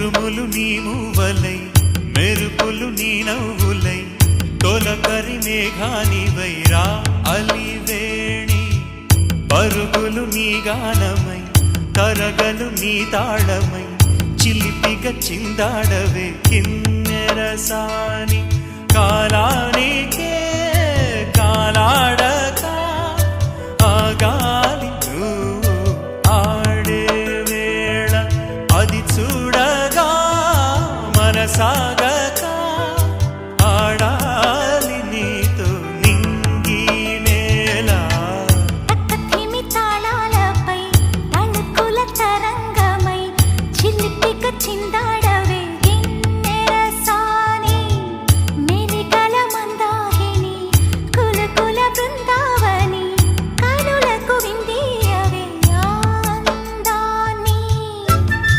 ఉరుములు నీ మూవలై మెరుపులు నీ నవ్వులై తొలకరి మేఘానివైరా అలివేణి పరుగులు నీ గానమై తరగలు నీ తాళమై చిలిపిగ చిందాడవే కిన్నెరసాని కాలానికే కాలాడక ఆగాలి నువ్వు ఆడే వేళ అది చూడగా మనసాగ